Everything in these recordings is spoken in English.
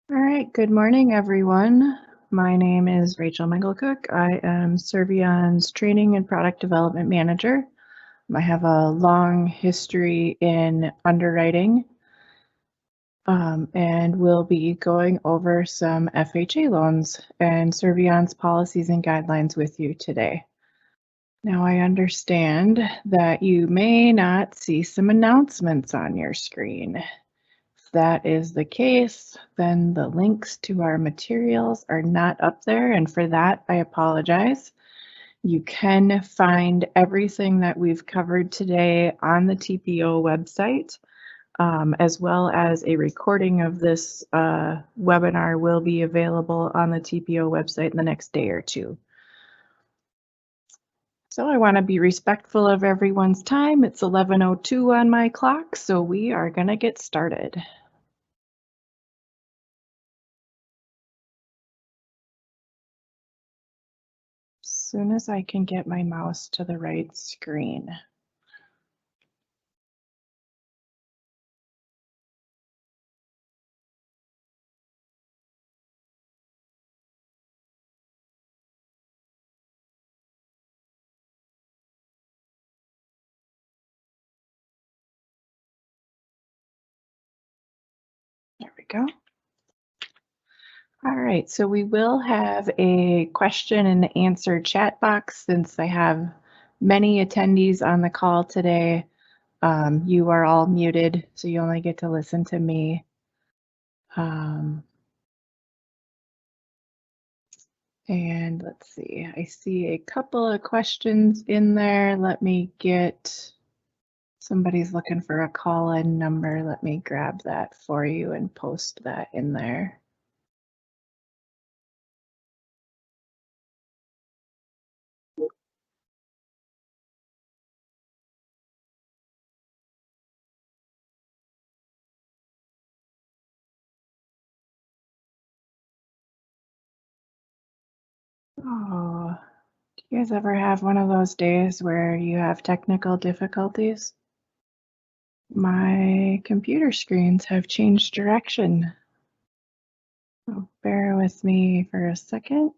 All right, good morning, everyone. My name is Rachel Mengelcook. I am Servion's Training and Product Development Manager. I have a long history in underwriting, and we'll be going over some FHA loans and Servion's policies and guidelines with you today. Now, I understand that you may not see some announcements on your screen. If that is the case, then the links to our materials are not up there, and for that, I apologize. You can find everything that we've covered today on the TPO website, as well as a recording of this webinar will be available on the TPO website in the next day or two. So I want to be respectful of everyone's time. It's 11:02 on my clock, so we are going to get started. As soon as I can get my mouse to the right screen. There we go. All right, so we will have a question and answer chat box since I have many attendees on the call today. You are all muted, so you only get to listen to me. And let's see, I see a couple of questions in there. Let me get, somebody's looking for a call-in number. Let me grab that for you and post that in there. Oh, do you guys ever have one of those days where you have technical difficulties? My computer screens have changed direction. So bear with me for a second.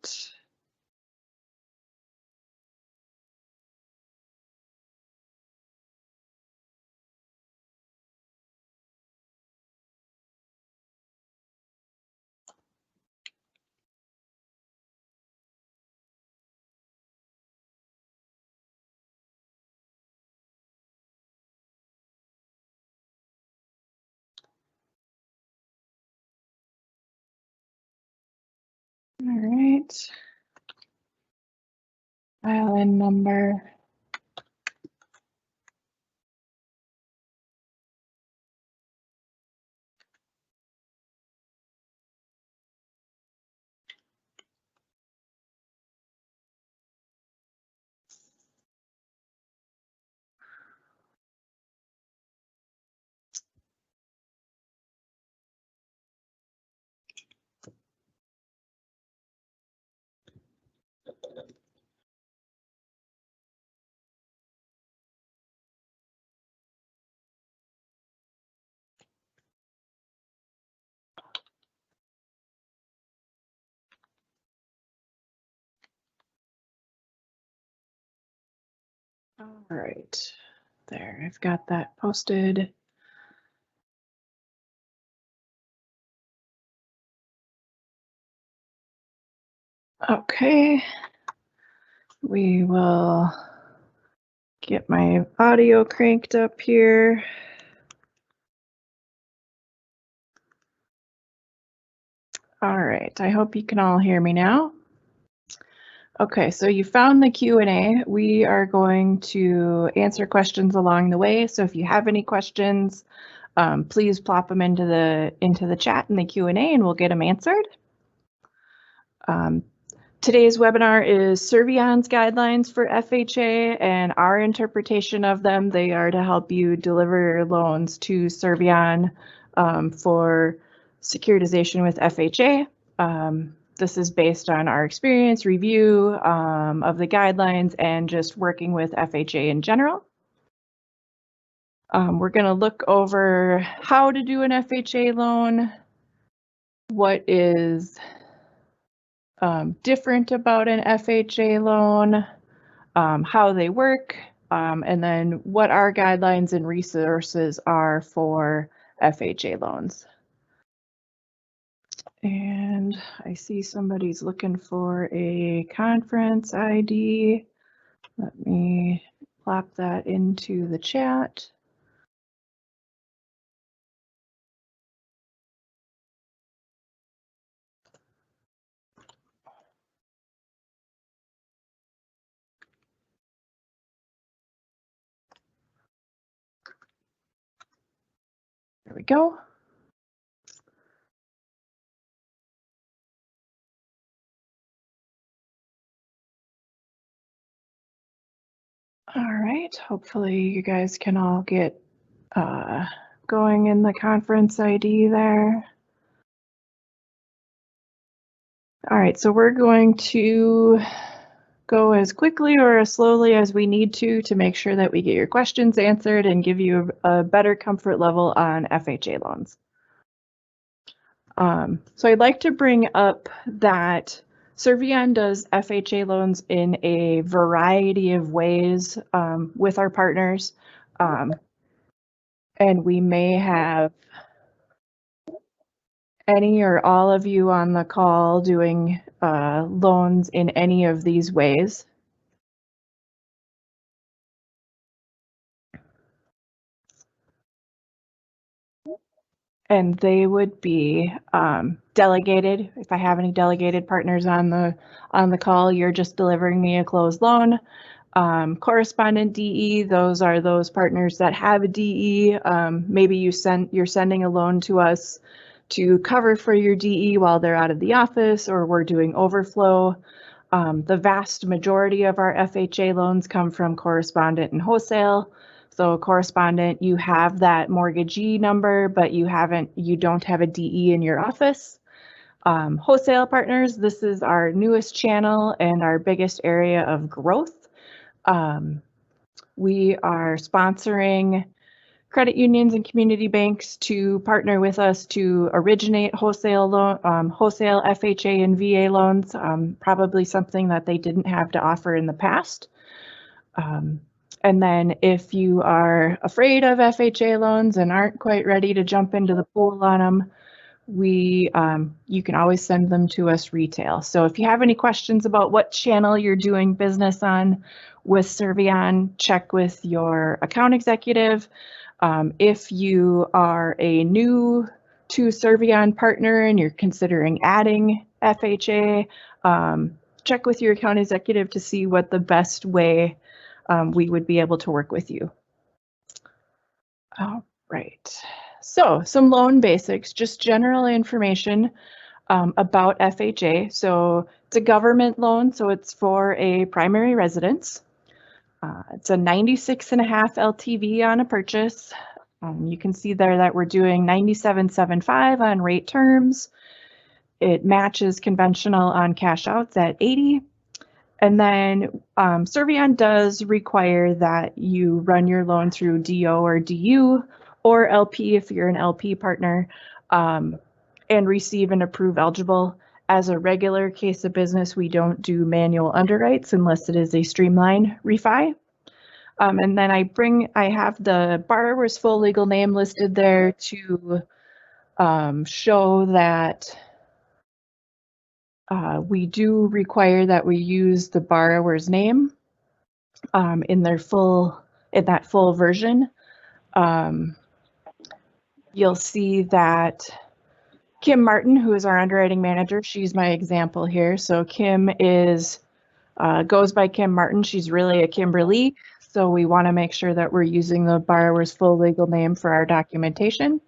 All right. File-in number. All right, there, I've got that posted. Okay, we will get my audio cranked up here. All right, I hope you can all hear me now. Okay, so you found the Q&A. We are going to answer questions along the way. So if you have any questions, please plop them into the chat in the Q&A and we'll get them answered. Today's webinar is Servion's guidelines for FHA and our interpretation of them. They are to help you deliver loans to Servion for securitization with FHA. This is based on our experience, review of the guidelines, and just working with FHA in general. We're going to look over how to do an FHA loan, what is different about an FHA loan, how they work, and then what our guidelines and resources are for FHA loans. And I see somebody's looking for a conference ID. Let me plop that into the chat. There we go. All right, hopefully you guys can all get going in the conference ID there. All right, so we're going to go as quickly or as slowly as we need to make sure that we get your questions answered and give you a better comfort level on FHA loans. So I'd like to bring up that Servion does FHA loans in a variety of ways with our partners. And we may have any or all of you on the call doing loans in any of these ways. And they would be delegated. If I have any delegated partners on the call, you're just delivering me a closed loan. Correspondent DE, those are those partners that have a DE. Maybe you're sending a loan to us to cover for your DE while they're out of the office, or we're doing overflow. The vast majority of our FHA loans come from correspondent and wholesale. So correspondent, you have that mortgagee number, but you don't have a DE in your office. Wholesale partners, this is our newest channel and our biggest area of growth. We are sponsoring credit unions and community banks to partner with us to originate wholesale FHA and VA loans, probably something that they didn't have to offer in the past. And then if you are afraid of FHA loans and aren't quite ready to jump into the pool on them, you can always send them to us retail. So if you have any questions about what channel you're doing business on with Servion, check with your account executive. If you are a new to Servion partner and you're considering adding FHA, check with your account executive to see what the best way we would be able to work with you. All right. So some loan basics, just general information about FHA. So it's a government loan, so it's for a primary residence. It's a 96.5 LTV on a purchase. You can see there that we're doing 97.75 on rate terms. It matches conventional on cash outs at 80. And then Servion does require that you run your loan through DO or DU or LP if you're an LP partner, and receive and approve eligible. As a regular case of business, we don't do manual underwrites unless it is a streamline refi. And then I have the borrower's full legal name listed there to show that we do require that we use the borrower's name in that full version. You'll see that Kim Martin, who is our underwriting manager, she's my example here. So Kim goes by Kim Martin. She's really a Kimberly. So we want to make sure that we're using the borrower's full legal name for our documentation.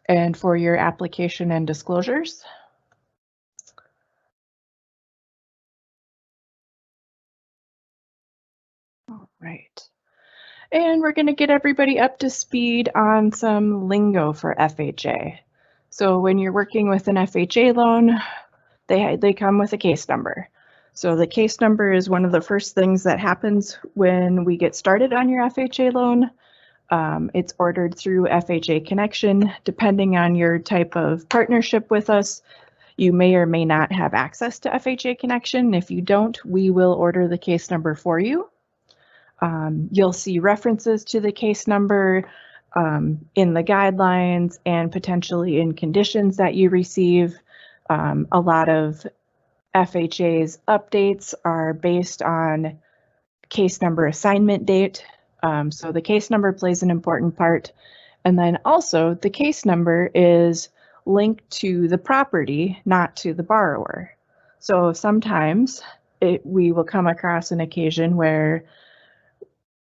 And for your application and disclosures. All right. And we're going to get everybody up to speed on some lingo for FHA. So when you're working with an FHA loan, they come with a case number. So the case number is one of the first things that happens when we get started on your FHA loan. It's ordered through FHA Connection. Depending on your type of partnership with us, you may or may not have access to FHA Connection. If you don't, we will order the case number for you. You'll see references to the case number in the guidelines and potentially in conditions that you receive. A lot of FHA's updates are based on case number assignment date. So the case number plays an important part. And then also the case number is linked to the property, not to the borrower. So sometimes we will come across an occasion where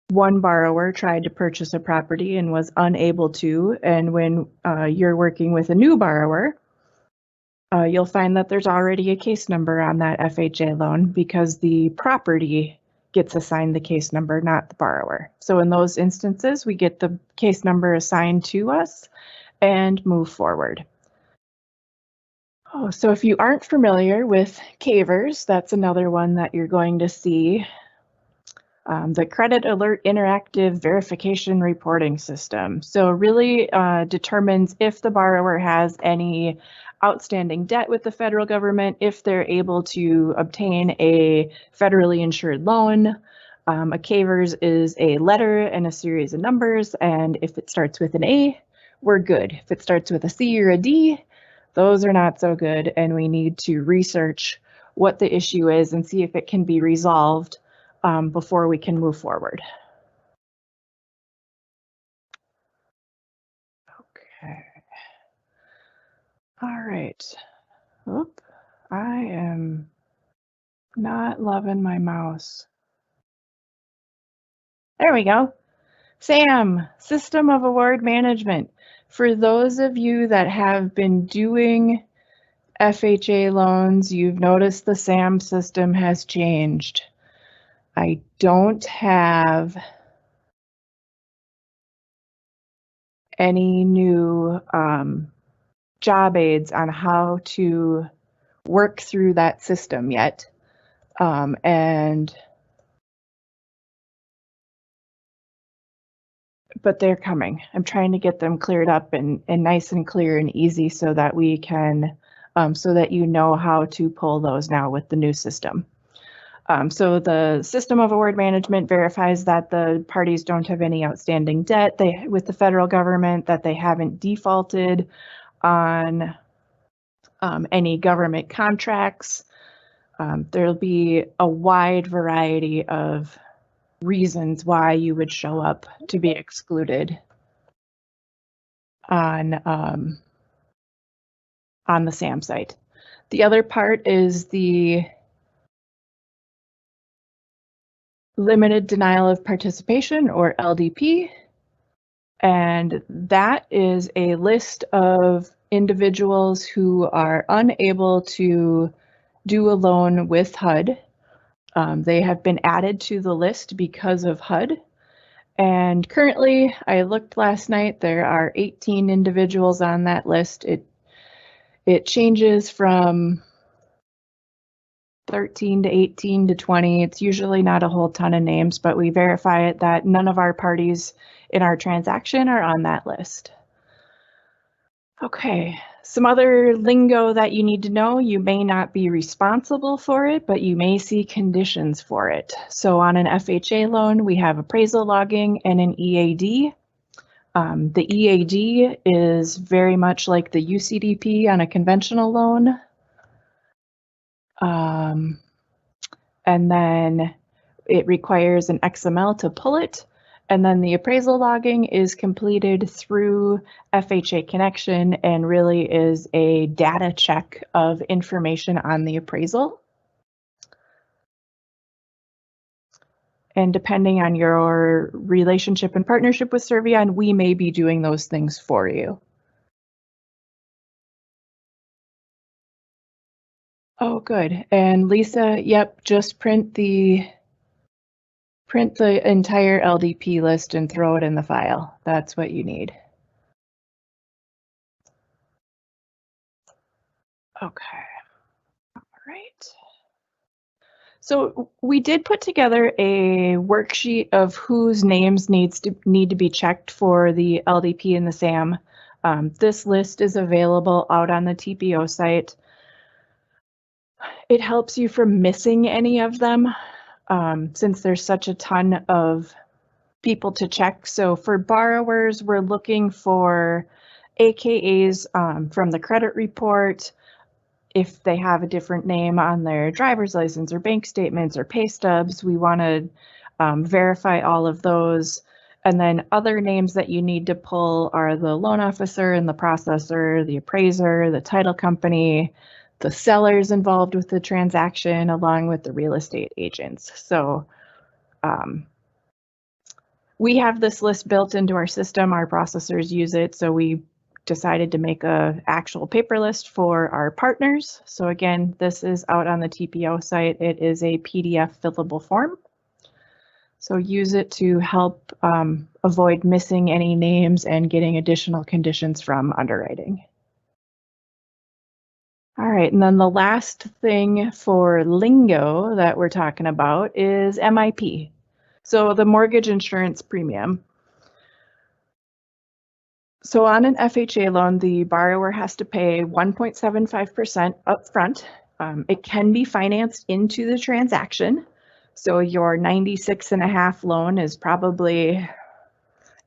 one borrower tried to purchase a property and was unable to, and when you're working with a new borrower, you'll find that there's already a case number on that FHA loan because the property gets assigned the case number, not the borrower. So in those instances, we get the case number assigned to us and move forward. Oh, so if you aren't familiar with CAVERS, that's another one that you're going to see. The Credit Alert Interactive Verification Reporting System. So really determines if the borrower has any outstanding debt with the federal government, if they're able to obtain a federally insured loan. A CAVERS is a letter and a series of numbers, and if it starts with an A, we're good. If it starts with a C or a D, those are not so good, and we need to research what the issue is and see if it can be resolved before we can move forward. Okay. All right. Oop, I am not loving my mouse. There we go. SAM, System of Award Management. For those of you that have been doing FHA loans, you've noticed the SAM system has changed. I don't have any new job aids on how to work through that system yet. But they're coming. I'm trying to get them cleared up and nice and clear and easy so that we can, so that you know how to pull those now with the new system. So the System of Award Management verifies that the parties don't have any outstanding debt with the federal government, that they haven't defaulted on any government contracts. There'll be a wide variety of reasons why you would show up to be excluded on the SAM site. The other part is the Limited Denial of Participation, or LDP, and that is a list of individuals who are unable to do a loan with HUD. They have been added to the list because of HUD. And currently, I looked last night, there are 18 individuals on that list. It changes from 13 to 18 to 20. It's usually not a whole ton of names, but we verify it that none of our parties in our transaction are on that list. Okay, some other lingo that you need to know. You may not be responsible for it, but you may see conditions for it. So on an FHA loan, we have appraisal logging and an EAD. The EAD is very much like the UCDP on a conventional loan. And then it requires an XML to pull it. And then the appraisal logging is completed through FHA Connection and really is a data check of information on the appraisal. And depending on your relationship and partnership with Servion, we may be doing those things for you. Oh, good. And Lisa, yep, just print the entire LDP list and throw it in the file. That's what you need. Okay. All right. So we did put together a worksheet of whose names need to be checked for the LDP and the SAM. This list is available out on the TPO site. It helps you from missing any of them since there's such a ton of people to check. So for borrowers, we're looking for AKAs from the credit report. If they have a different name on their driver's license or bank statements or pay stubs, we want to verify all of those. And then other names that you need to pull are the loan officer and the processor, the appraiser, the title company, the sellers involved with the transaction, along with the real estate agents. So we have this list built into our system. Our processors use it, so we decided to make a actual paper list for our partners. So again, this is out on the TPO site. It is a PDF fillable form. So use it to help avoid missing any names and getting additional conditions from underwriting. All right, and then the last thing for lingo that we're talking about is MIP. So the mortgage insurance premium. So on an FHA loan, the borrower has to pay 1.75% upfront. It can be financed into the transaction. So your 96.5 loan is probably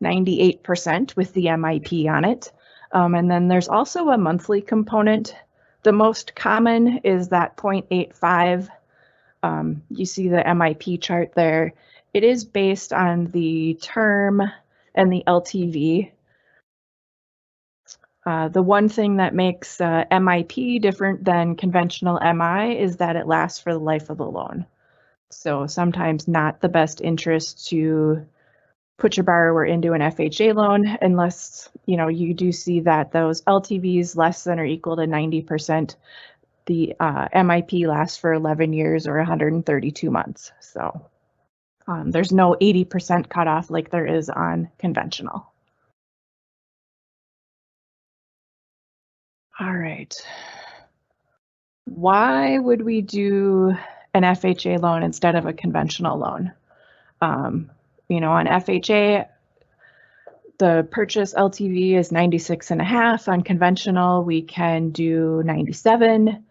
98% with the MIP on it. And then there's also a monthly component. The most common is that 0.85. You see the MIP chart there. It is based on the term and the LTV. The one thing that makes MIP different than conventional MI is that it lasts for the life of the loan. So sometimes not the best interest to put your borrower into an FHA loan unless you do see that those LTVs less than or equal to 90%. The MIP lasts for 11 years or 132 months. So there's no 80% cutoff like there is on conventional. All right. Why would we do an FHA loan instead of a conventional loan? On FHA, the purchase LTV is 96.5. On conventional, we can do 97.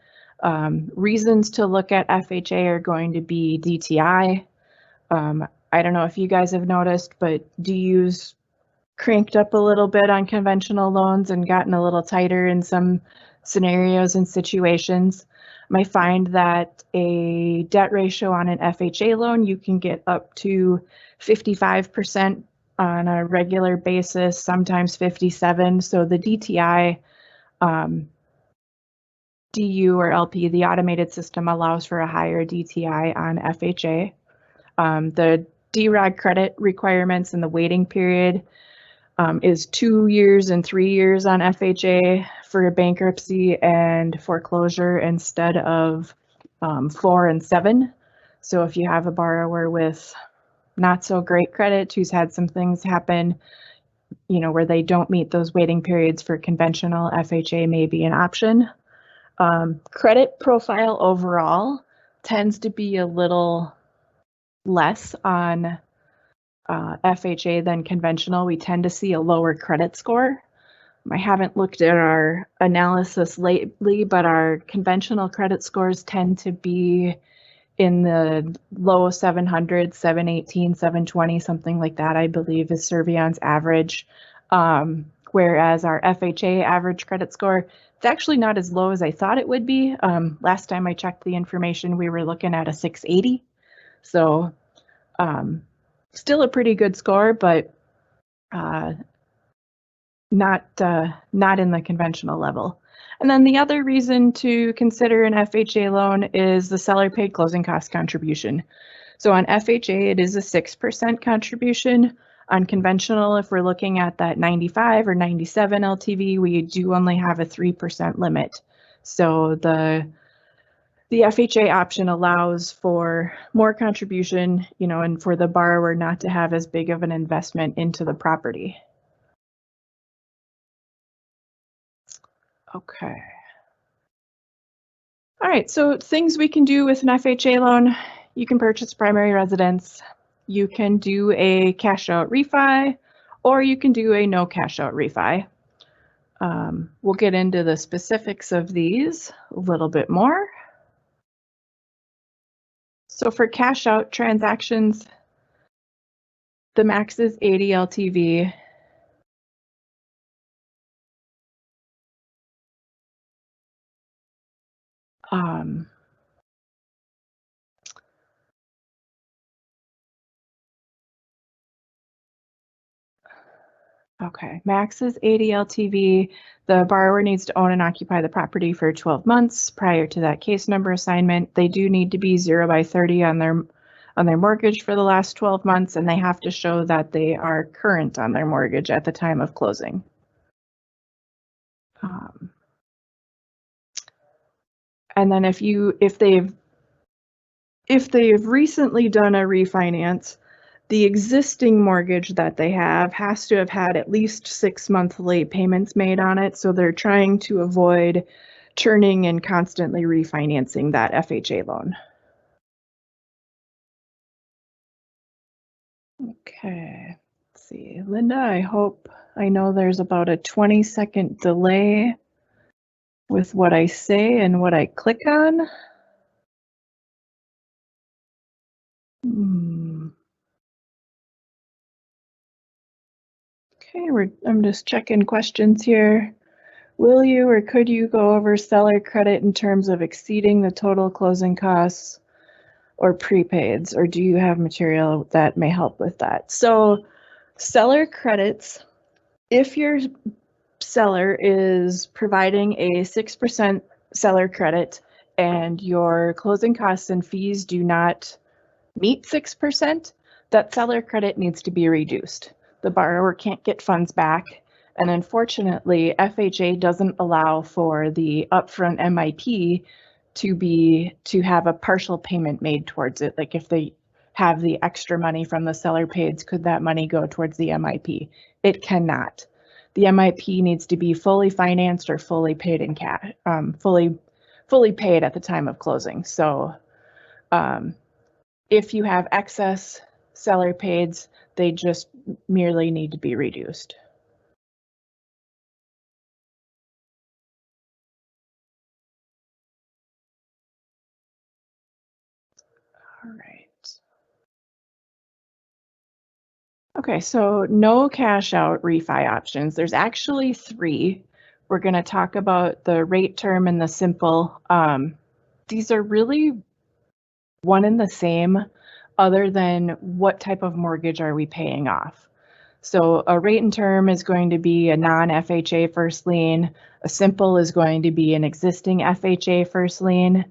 Reasons to look at FHA are going to be DTI. I don't know if you guys have noticed, but DU's cranked up a little bit on conventional loans and gotten a little tighter in some scenarios and situations. You might find that a debt ratio on an FHA loan, you can get up to 55% on a regular basis, sometimes 57. So the DTI, DU or LP, the automated system allows for a higher DTI on FHA. The DROG credit requirements and the waiting period is 2 years and 3 years on FHA for bankruptcy and foreclosure instead of 4 and 7. So if you have a borrower with not so great credit who's had some things happen, where they don't meet those waiting periods for conventional, FHA may be an option. Credit profile overall tends to be a little less on FHA than conventional. We tend to see a lower credit score. I haven't looked at our analysis lately, but our conventional credit scores tend to be in the low 700s, 718, 720, something like that, I believe is Servion's average. Whereas our FHA average credit score, it's actually not as low as I thought it would be. Last time I checked the information, we were looking at a 680. So still a pretty good score, but not in the conventional level. And then the other reason to consider an FHA loan is the seller paid closing cost contribution. So on FHA, it is a 6% contribution. On conventional, if we're looking at that 95 or 97 LTV, we do only have a 3% limit. So the FHA option allows for more contribution, and for the borrower not to have as big of an investment into the property. Okay. All right, so things we can do with an FHA loan. you can purchase primary residence, you can do a cash out refi, or you can do a no cash out refi. We'll get into the specifics of these a little bit more. So for cash out transactions, the max is 80 LTV. Okay, max is 80 LTV. The borrower needs to own and occupy the property for 12 months prior to that case number assignment. They do need to be 0 by 30 on their mortgage for the last 12 months, and they have to show that they are current on their mortgage at the time of closing. And then if they've recently done a refinance, the existing mortgage that they have has to have had at least 6 month late payments made on it. So they're trying to avoid churning and constantly refinancing that FHA loan. Okay, let's see. Linda, I know there's about a 20-second delay with what I say and what I click on. Okay, I'm just checking questions here. Will you or could you go over seller credit in terms of exceeding the total closing costs or prepaids, or do you have material that may help with that? So seller credits, if your seller is providing a 6% seller credit and your closing costs and fees do not meet 6%, that seller credit needs to be reduced. The borrower can't get funds back. And unfortunately, FHA doesn't allow for the upfront MIP to have a partial payment made towards it. Like if they have the extra money from the seller pays, could that money go towards the MIP? It cannot. The MIP needs to be fully financed or fully paid in cash, fully paid at the time of closing. So if you have excess seller pays, they just merely need to be reduced. All right. Okay, so no cash out refi options. There's actually 3. We're going to talk about the rate term and the simple. These are really one and the same, other than what type of mortgage are we paying off. So a rate and term is going to be a non-FHA first lien. A simple is going to be an existing FHA first lien.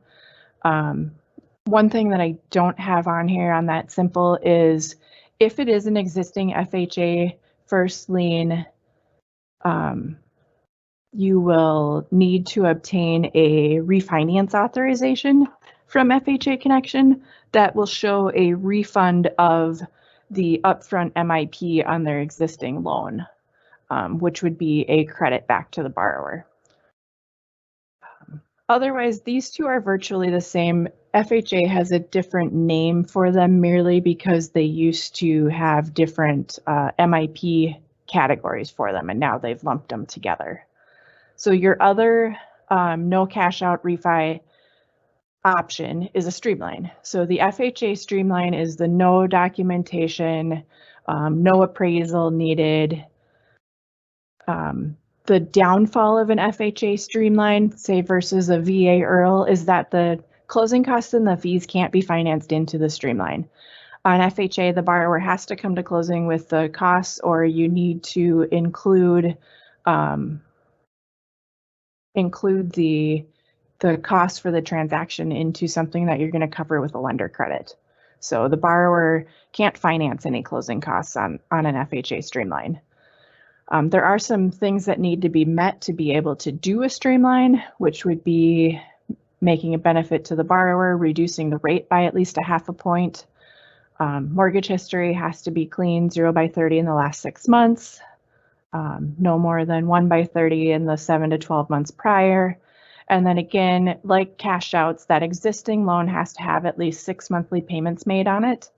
One thing that I don't have on here on that simple is if it is an existing FHA first lien, you will need to obtain a refinance authorization from FHA Connection that will show a refund of the upfront MIP on their existing loan, which would be a credit back to the borrower. Otherwise, these two are virtually the same. FHA has a different name for them merely because they used to have different MIP categories for them, and now they've lumped them together. So your other no cash out refi option is a streamline. So the FHA streamline is the no documentation, no appraisal needed. The downfall of an FHA streamline, say versus a VA IRRRL, is that the closing costs and the fees can't be financed into the streamline. On FHA, the borrower has to come to closing with the costs, or you need to include the cost for the transaction into something that you're going to cover with a lender credit. So the borrower can't finance any closing costs on an FHA streamline. There are some things that need to be met to be able to do a streamline, which would be making a benefit to the borrower, reducing the rate by at least 0.5 point. Mortgage history has to be clean, 0 by 30 in the last 6 months, no more than 1 by 30 in the 7 to 12 months prior. And then again, like cash outs, that existing loan has to have at least 6 monthly payments made on it.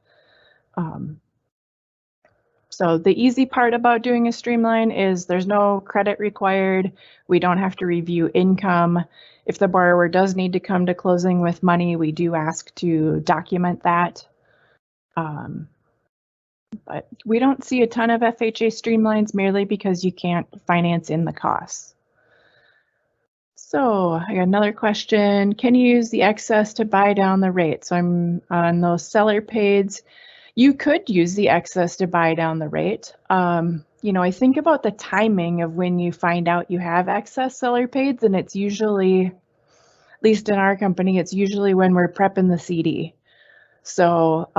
So the easy part about doing a streamline is there's no credit required. We don't have to review income. If the borrower does need to come to closing with money, we do ask to document that. But we don't see a ton of FHA streamlines merely because you can't finance in the costs. So I got another question. Can you use the excess to buy down the rate? So I'm on those seller pays. You could use the excess to buy down the rate. You know, I think about the timing of when you find out you have excess seller pays, and it's usually, at least in our company, it's usually when we're prepping the CD. So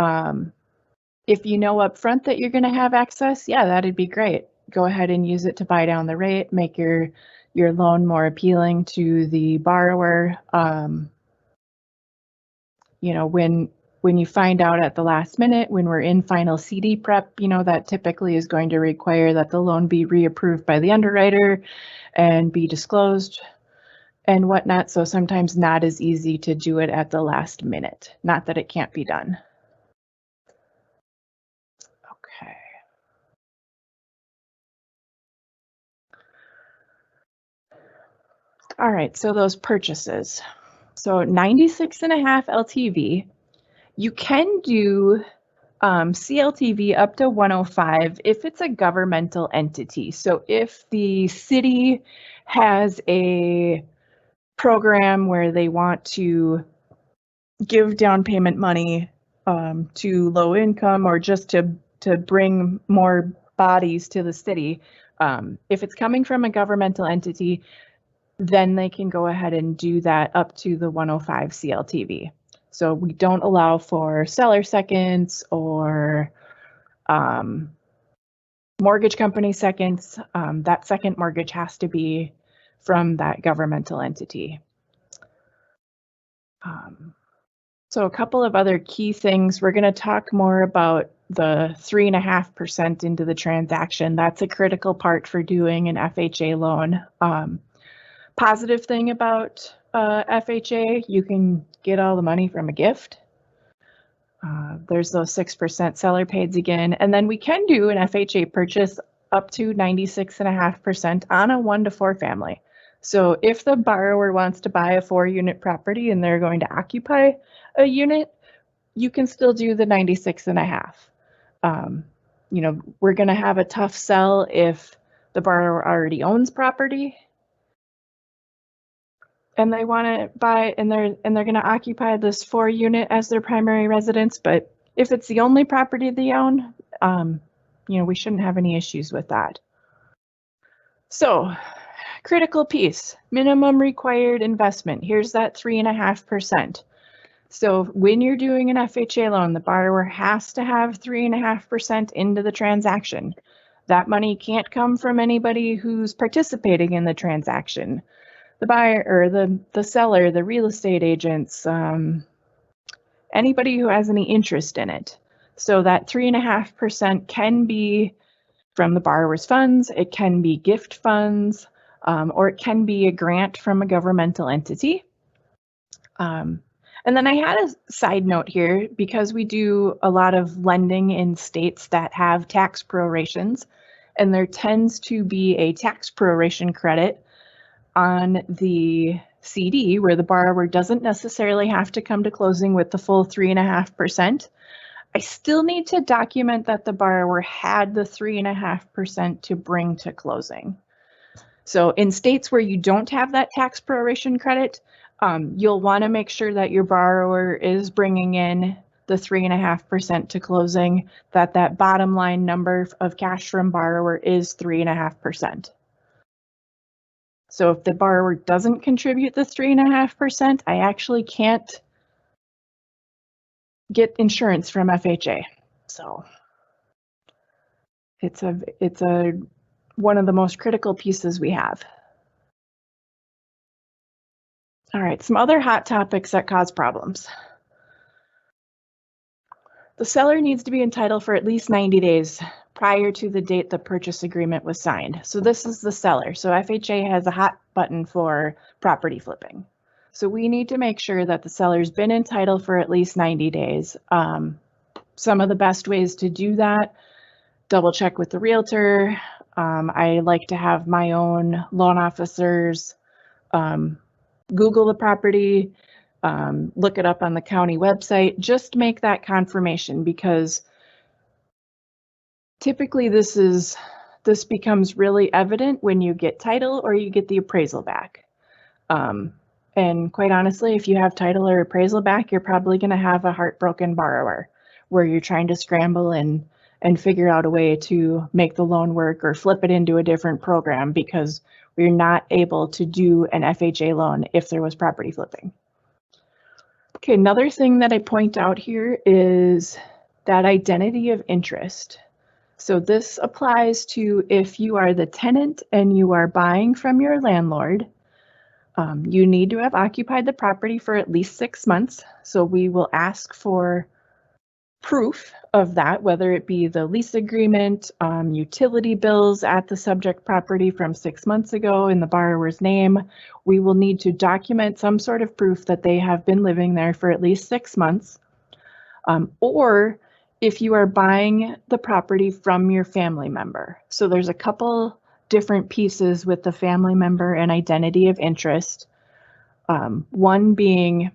if you know up front that you're going to have excess, yeah, that'd be great. Go ahead and use it to buy down the rate, make your loan more appealing to the borrower. You know, when you find out at the last minute, when we're in final CD prep, you know, that typically is going to require that the loan be reapproved by the underwriter and be disclosed and whatnot. So sometimes not as easy to do it at the last minute. Not that it can't be done. Okay. All right, so those purchases. So 96.5 LTV. You can do CLTV up to 105 if it's a governmental entity. So if the city has a program where they want to give down payment money to low income or just to bring more bodies to the city, if it's coming from a governmental entity, then they can go ahead and do that up to the 105 CLTV. So we don't allow for seller seconds or mortgage company seconds. That second mortgage has to be from that governmental entity. So a couple of other key things. We're going to talk more about the 3.5% into the transaction. That's a critical part for doing an FHA loan. Positive thing about FHA, you can get all the money from a gift. There's those 6% seller pays again. And then we can do an FHA purchase up to 96.5% on a 1 to 4 family. So if the borrower wants to buy a 4-unit property and they're going to occupy a unit, you can still do the 96.5. You know, we're going to have a tough sell if the borrower already owns property and they want to buy and they're going to occupy this 4-unit as their primary residence. But if it's the only property they own, you know, we shouldn't have any issues with that. So critical piece, minimum required investment. Here's that 3.5%. So when you're doing an FHA loan, the borrower has to have 3.5% into the transaction. That money can't come from anybody who's participating in the transaction. The buyer or the seller, the real estate agents, anybody who has any interest in it. So that 3.5% can be from the borrower's funds, it can be gift funds, or it can be a grant from a governmental entity. And then I had a side note here, because we do a lot of lending in states that have tax prorations, and there tends to be a tax proration credit on the CD where the borrower doesn't necessarily have to come to closing with the full 3.5%. I still need to document that the borrower had the 3.5% to bring to closing. So in states where you don't have that tax proration credit, you'll want to make sure that your borrower is bringing in the 3.5% to closing, that bottom line number of cash from borrower is 3.5%. So if the borrower doesn't contribute the 3.5%, I actually can't get insurance from FHA. So it's one of the most critical pieces we have. All right, some other hot topics that cause problems. The seller needs to be entitled for at least 90 days prior to the date the purchase agreement was signed. So this is the seller. So FHA has a hot button for property flipping. So we need to make sure that the seller's been in title for at least 90 days. Some of the best ways to do that, double check with the realtor. I like to have my own loan officers Google the property, look it up on the county website, just make that confirmation, because typically this becomes really evident when you get title or you get the appraisal back. And quite honestly, if you have title or appraisal back, you're probably going to have a heartbroken borrower where you're trying to scramble and figure out a way to make the loan work or flip it into a different program because we're not able to do an FHA loan if there was property flipping. Okay, another thing that I point out here is that identity of interest. So this applies to if you are the tenant and you are buying from your landlord. You need to have occupied the property for at least 6 months. So we will ask for proof of that, whether it be the lease agreement, utility bills at the subject property from 6 months ago in the borrower's name. We will need to document some sort of proof that they have been living there for at least 6 months. Or if you are buying the property from your family member. So there's a couple different pieces with the family member and identity of interest. One being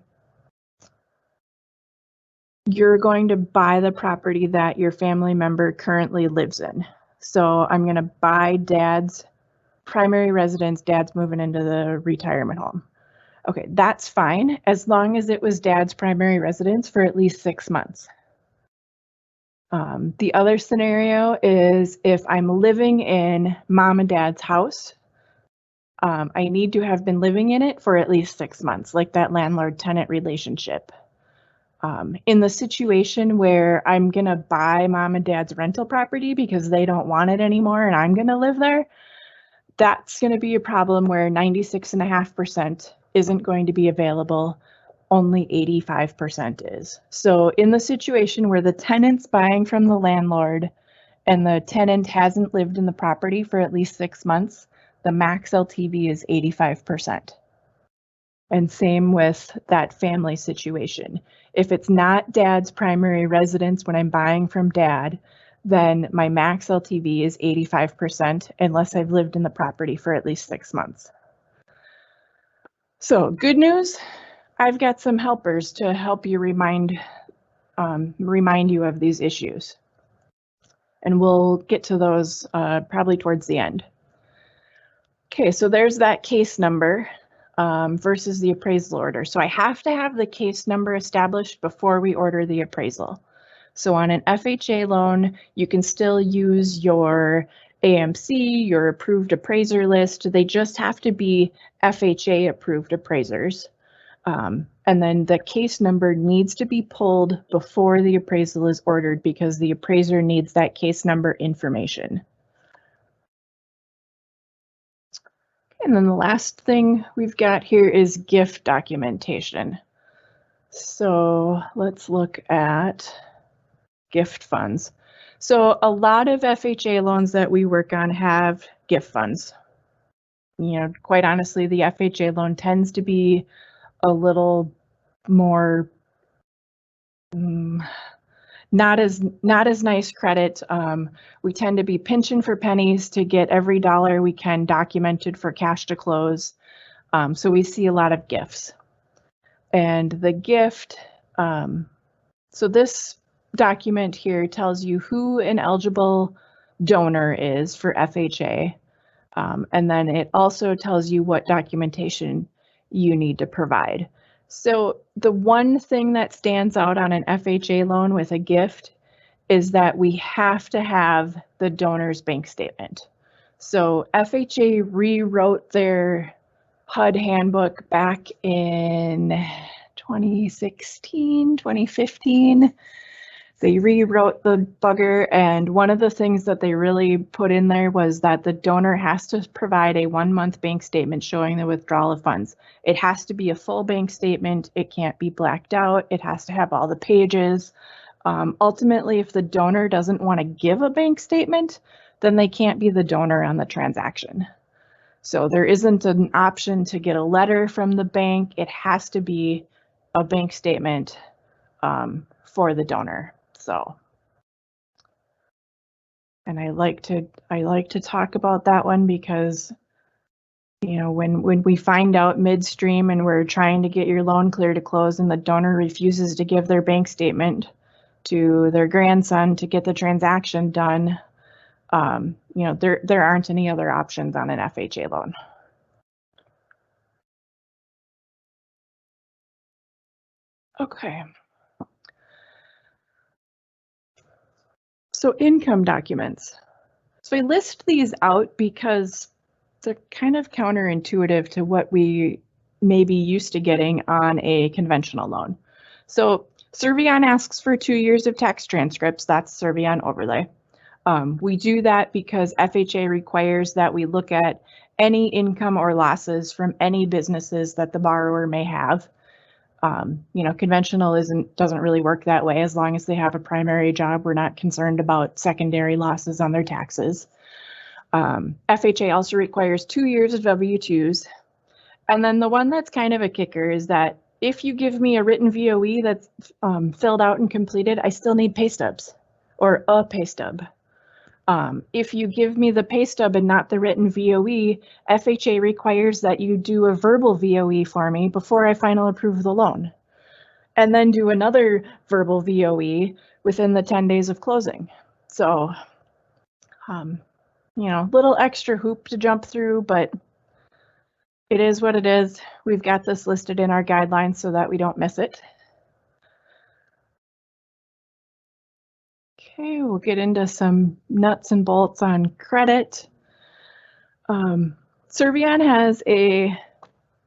you're going to buy the property that your family member currently lives in. So I'm going to buy dad's primary residence. Dad's moving into the retirement home. Okay, that's fine as long as it was dad's primary residence for at least 6 months. The other scenario is if I'm living in mom and dad's house, I need to have been living in it for at least 6 months, like that landlord-tenant relationship. In the situation where I'm going to buy mom and dad's rental property because they don't want it anymore and I'm going to live there, that's going to be a problem where 96.5% isn't going to be available. Only 85% is. So in the situation where the tenant's buying from the landlord and the tenant hasn't lived in the property for at least 6 months, the max LTV is 85%. And same with that family situation. If it's not dad's primary residence when I'm buying from dad, then my max LTV is 85% unless I've lived in the property for at least 6 months. So good news, I've got some helpers to help you remind you of these issues. And we'll get to those probably towards the end. Okay, so there's that case number. Versus the appraisal order. So I have to have the case number established before we order the appraisal. So on an FHA loan, you can still use your AMC, your approved appraiser list. They just have to be FHA approved appraisers. And then the case number needs to be pulled before the appraisal is ordered because the appraiser needs that case number information. And then the last thing we've got here is gift documentation. So let's look at gift funds. So a lot of FHA loans that we work on have gift funds. You know, quite honestly, the FHA loan tends to be a little more not as nice credit. We tend to be pinching for pennies to get every dollar we can documented for cash to close. So we see a lot of gifts. And the gift, so this document here tells you who an eligible donor is for FHA. And then it also tells you what documentation you need to provide. So the one thing that stands out on an FHA loan with a gift is that we have to have the donor's bank statement. So FHA rewrote their HUD handbook back in 2016, 2015. They rewrote the bugger, and one of the things that they really put in there was that the donor has to provide a 1-month bank statement showing the withdrawal of funds. It has to be a full bank statement. It can't be blacked out. It has to have all the pages. Ultimately, if the donor doesn't want to give a bank statement, then they can't be the donor on the transaction. So there isn't an option to get a letter from the bank. It has to be a bank statement for the donor. So, and I like to talk about that one because, you know, when we find out midstream and we're trying to get your loan clear to close and the donor refuses to give their bank statement to their grandson to get the transaction done, you know, there aren't any other options on an FHA loan. Okay. So income documents. So I list these out because they're kind of counterintuitive to what we may be used to getting on a conventional loan. So Servion asks for 2 years of tax transcripts. That's Servion overlay. We do that because FHA requires that we look at any income or losses from any businesses that the borrower may have. You know, conventional doesn't really work that way. As long as they have a primary job, we're not concerned about secondary losses on their taxes. FHA also requires 2 years of W-2s. And then the one that's kind of a kicker is that if you give me a written VOE that's filled out and completed, I still need pay stubs or a pay stub. If you give me the pay stub and not the written VOE, FHA requires that you do a verbal VOE for me before I final approve the loan, and then do another verbal VOE within the 10 days of closing. So, you know, little extra hoop to jump through, but it is what it is. We've got this listed in our guidelines so that we don't miss it. Okay, we'll get into some nuts and bolts on credit. Servion has a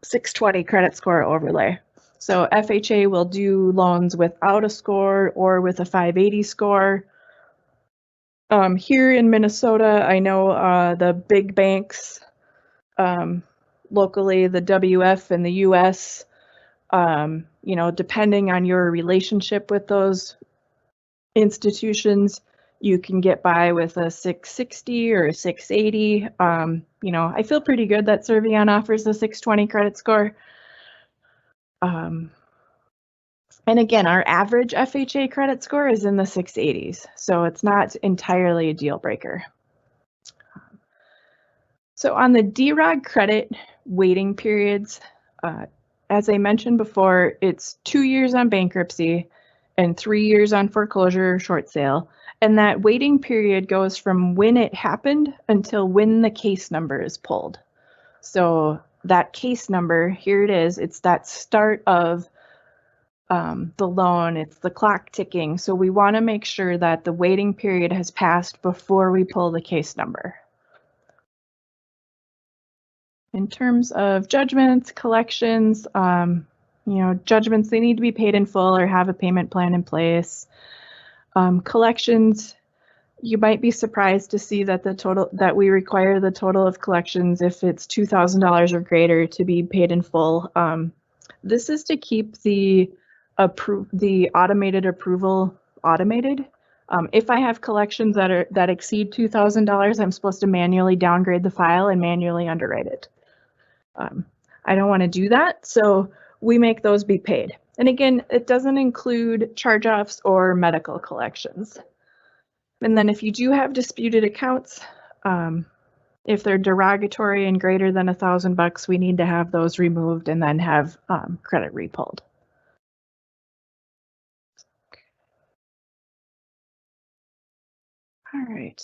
620 credit score overlay. So FHA will do loans without a score or with a 580 score. Here in Minnesota, I know the big banks, locally, the WF and the US, you know, depending on your relationship with those institutions, you can get by with a 660 or a 680. You know, I feel pretty good that Servion offers a 620 credit score. And again, our average FHA credit score is in the 680s, so it's not entirely a deal breaker. So on the DROG credit waiting periods, as I mentioned before, it's 2 years on bankruptcy and 3 years on foreclosure or short sale. And that waiting period goes from when it happened until when the case number is pulled. So that case number, here it is, it's that start of the loan, it's the clock ticking. So we want to make sure that the waiting period has passed before we pull the case number. In terms of judgments, collections, you know, judgments, they need to be paid in full or have a payment plan in place. Collections, you might be surprised to see that we require the total of collections if it's $2,000 or greater to be paid in full. This is to keep the automated approval automated. If I have collections that exceed $2,000, I'm supposed to manually downgrade the file and manually underwrite it. I don't want to do that, so we make those be paid. And again, it doesn't include charge-offs or medical collections. And then if you do have disputed accounts, if they're derogatory and greater than $1,000, we need to have those removed and then have credit repulled. All right.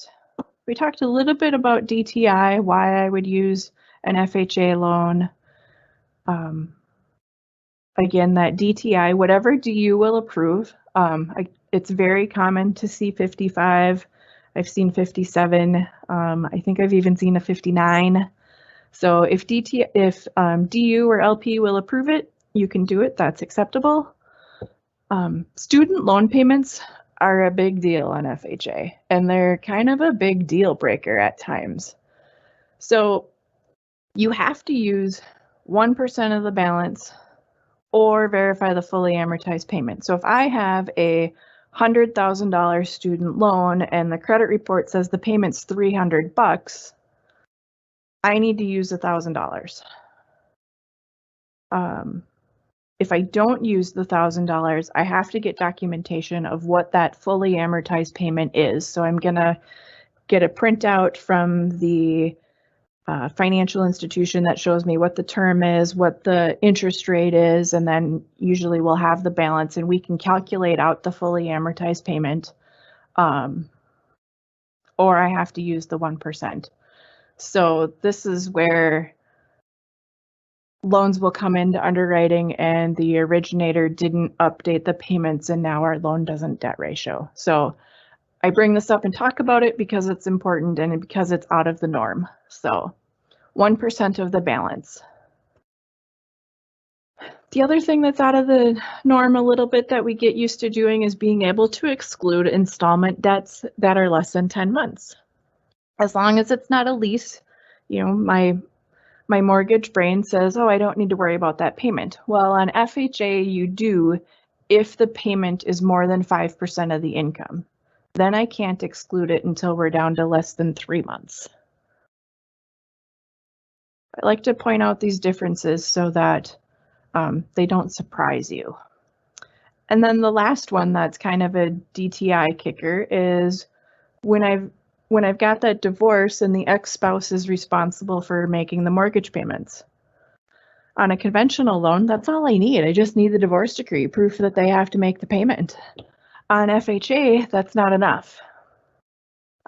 We talked a little bit about DTI, why I would use an FHA loan. Again, that DTI, whatever DU will approve. It's very common to see 55. I've seen 57. I think I've even seen a 59. So if DU or LP will approve it, you can do it. That's acceptable. Student loan payments are a big deal on FHA, and they're kind of a big deal breaker at times. So you have to use 1% of the balance or verify the fully amortized payment. So if I have a $100,000 student loan and the credit report says the payment's $300, I need to use $1,000. If I don't use the $1,000, I have to get documentation of what that fully amortized payment is. So I'm gonna get a printout from the financial institution that shows me what the term is, what the interest rate is, and then usually we'll have the balance and we can calculate out the fully amortized payment. Or I have to use the 1%. So this is where loans will come into underwriting and the originator didn't update the payments and now our loan doesn't debt ratio. So I bring this up and talk about it because it's important and because it's out of the norm. So 1% of the balance. The other thing that's out of the norm a little bit that we get used to doing is being able to exclude installment debts that are less than 10 months. As long as it's not a lease, you know, my mortgage brain says, oh, I don't need to worry about that payment. Well, on FHA, you do if the payment is more than 5% of the income. Then I can't exclude it until we're down to less than 3 months. I like to point out these differences so that they don't surprise you. And then the last one that's kind of a DTI kicker is when I've got that divorce and the ex-spouse is responsible for making the mortgage payments. On a conventional loan, that's all I need. I just need the divorce decree, proof that they have to make the payment. On FHA, that's not enough.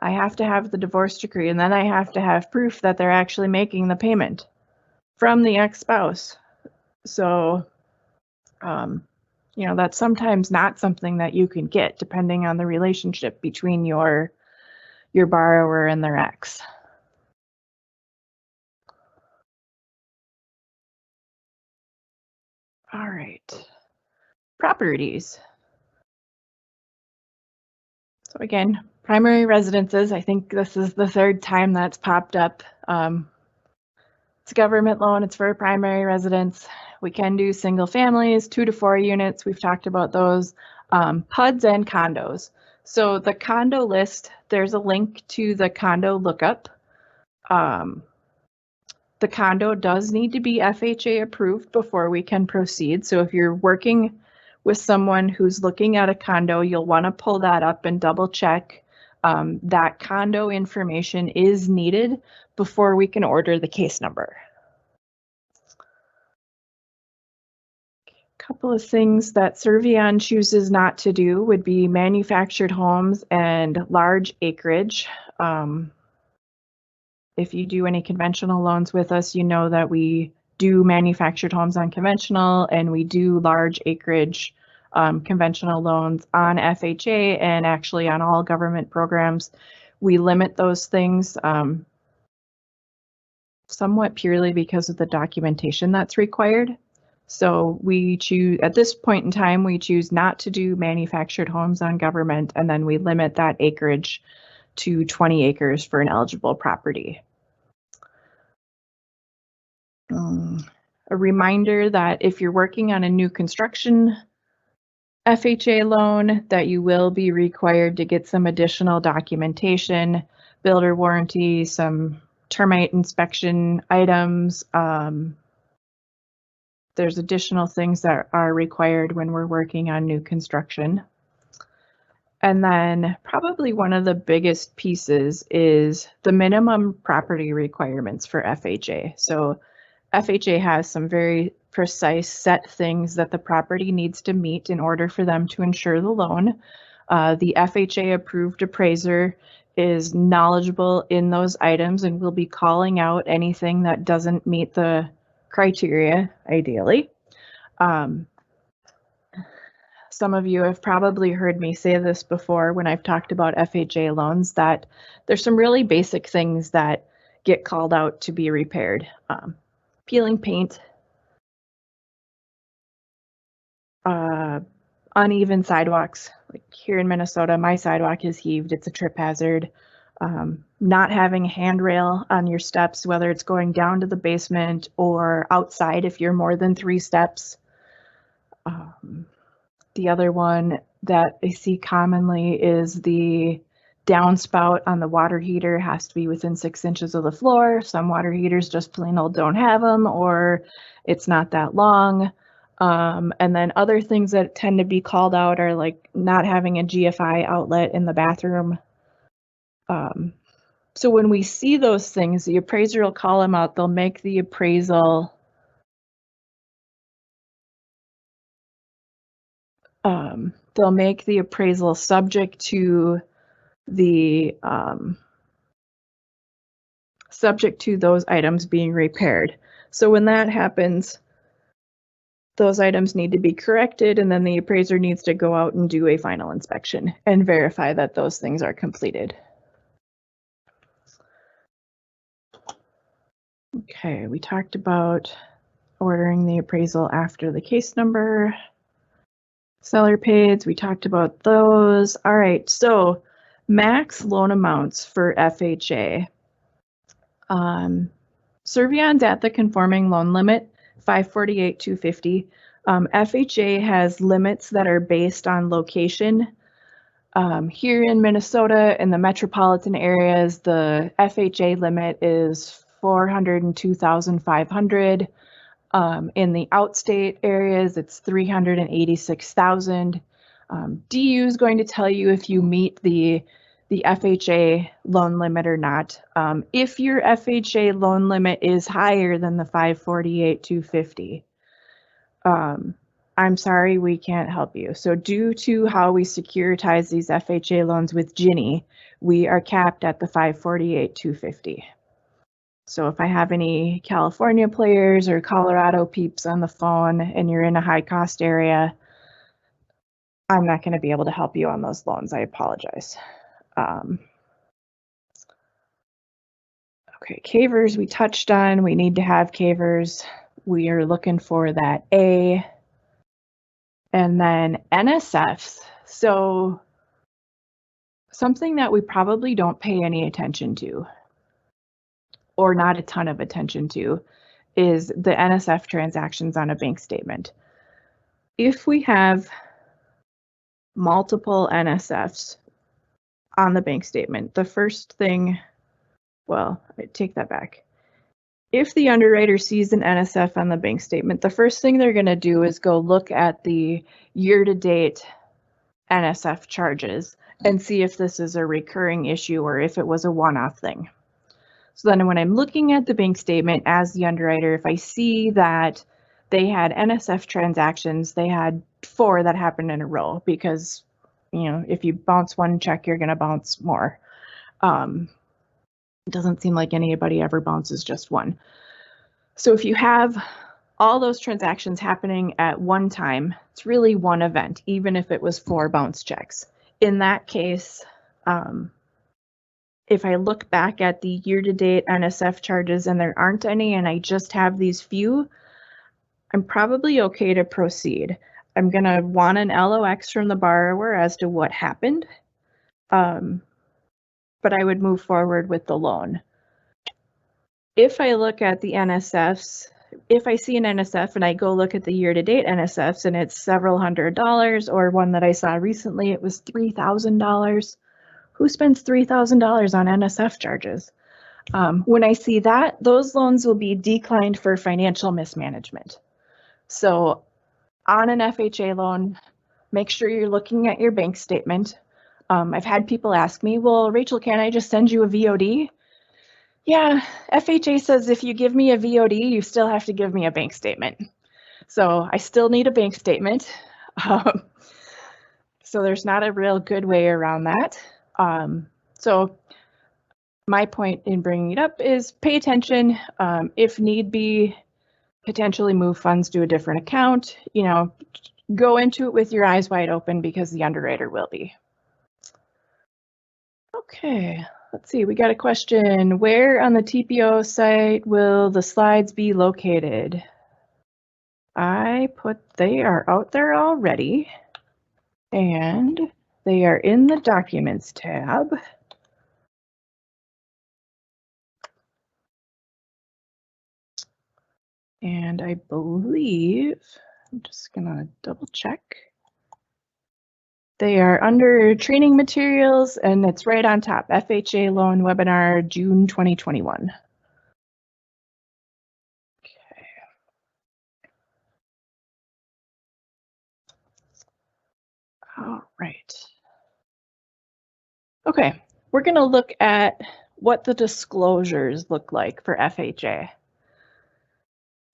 I have to have the divorce decree and then I have to have proof that they're actually making the payment from the ex-spouse. So, you know, that's sometimes not something that you can get depending on the relationship between your borrower and their ex. All right, properties. So again, primary residences, I think this is the third time that's popped up. It's a government loan, it's for a primary residence. We can do single families, 2 to 4 units. We've talked about those. PUDs and condos. So the condo list, there's a link to the condo lookup. The condo does need to be FHA approved before we can proceed. So if you're working with someone who's looking at a condo, you'll want to pull that up and double check that condo information is needed before we can order the case number. A couple of things that Servion chooses not to do would be manufactured homes and large acreage. If you do any conventional loans with us, you know that we do manufactured homes on conventional and we do large acreage conventional loans on FHA and actually on all government programs. We limit those things somewhat purely because of the documentation that's required. So we choose, at this point in time, we choose not to do manufactured homes on government, and then we limit that acreage to 20 acres for an eligible property. A reminder that if you're working on a new construction FHA loan, that you will be required to get some additional documentation, builder warranty, some termite inspection items. There's additional things that are required when we're working on new construction. And then probably one of the biggest pieces is the minimum property requirements for FHA. So FHA has some very precise set things that the property needs to meet in order for them to insure the loan. The FHA approved appraiser is knowledgeable in those items and will be calling out anything that doesn't meet the criteria, ideally. Some of you have probably heard me say this before when I've talked about FHA loans, that there's some really basic things that get called out to be repaired. Peeling paint, uneven sidewalks. Like here in Minnesota, my sidewalk is heaved, it's a trip hazard. Not having a handrail on your steps, whether it's going down to the basement or outside if you're more than 3 steps. The other one that I see commonly is the downspout on the water heater has to be within 6 inches of the floor. Some water heaters just plain old don't have them, or it's not that long. And then other things that tend to be called out are like not having a GFI outlet in the bathroom. So when we see those things, the appraiser will call them out. They'll make the appraisal. They'll make the appraisal subject to the subject to those items being repaired. So when that happens, those items need to be corrected, and then the appraiser needs to go out and do a final inspection and verify that those things are completed. Okay, we talked about ordering the appraisal after the case number. Seller pays, we talked about those. All right, so max loan amounts for FHA. Servion's at the conforming loan limit, $548,250. FHA has limits that are based on location. Here in Minnesota, in the metropolitan areas, the FHA limit is $402,500. In the outstate areas, it's $386,000. DU is going to tell you if you meet the FHA loan limit or not. If your FHA loan limit is higher than the $548,250, I'm sorry, we can't help you. So due to how we securitize these FHA loans with Ginnie, we are capped at the $548,250. So if I have any California players or Colorado peeps on the phone and you're in a high cost area, I'm not going to be able to help you on those loans. I apologize. Okay, cavers we touched on. We need to have cavers. We are looking for that A. And then NSFs. So something that we probably don't pay any attention to, or not a ton of attention to, is the NSF transactions on a bank statement. If we have multiple NSFs on the bank statement, the first thing, well, I take that back. If the underwriter sees an NSF on the bank statement, the first thing they're going to do is go look at the year-to-date NSF charges and see if this is a recurring issue or if it was a one-off thing. So then when I'm looking at the bank statement as the underwriter, if I see that they had NSF transactions, they had 4 that happened in a row, because, you know, if you bounce one check, you're going to bounce more. It doesn't seem like anybody ever bounces just one. So if you have all those transactions happening at one time, it's really one event, even if it was 4 bounce checks. In that case, if I look back at the year-to-date NSF charges and there aren't any and I just have these few, I'm probably okay to proceed. I'm going to want an LOX from the borrower as to what happened, but I would move forward with the loan. If I look at the NSFs, if I see an NSF and I go look at the year-to-date NSFs and it's several $100s, or one that I saw recently, it was $3,000. Who spends $3,000 on NSF charges? When I see that, those loans will be declined for financial mismanagement. So on an FHA loan, make sure you're looking at your bank statement. I've had people ask me, well, Rachel, can I just send you a VOD? Yeah, FHA says if you give me a VOD, you still have to give me a bank statement. So I still need a bank statement. So there's not a real good way around that. So my point in bringing it up is pay attention. If need be, potentially move funds to a different account. You know, go into it with your eyes wide open, because the underwriter will be. Okay, let's see. We got a question. Where on the TPO site will the slides be located? I put they are out there already, and they are in the Documents tab. And I believe, I'm just gonna double check. They are under training materials, and it's right on top, FHA Loan Webinar, June 2021. Okay. All right. Okay, we're going to look at what the disclosures look like for FHA.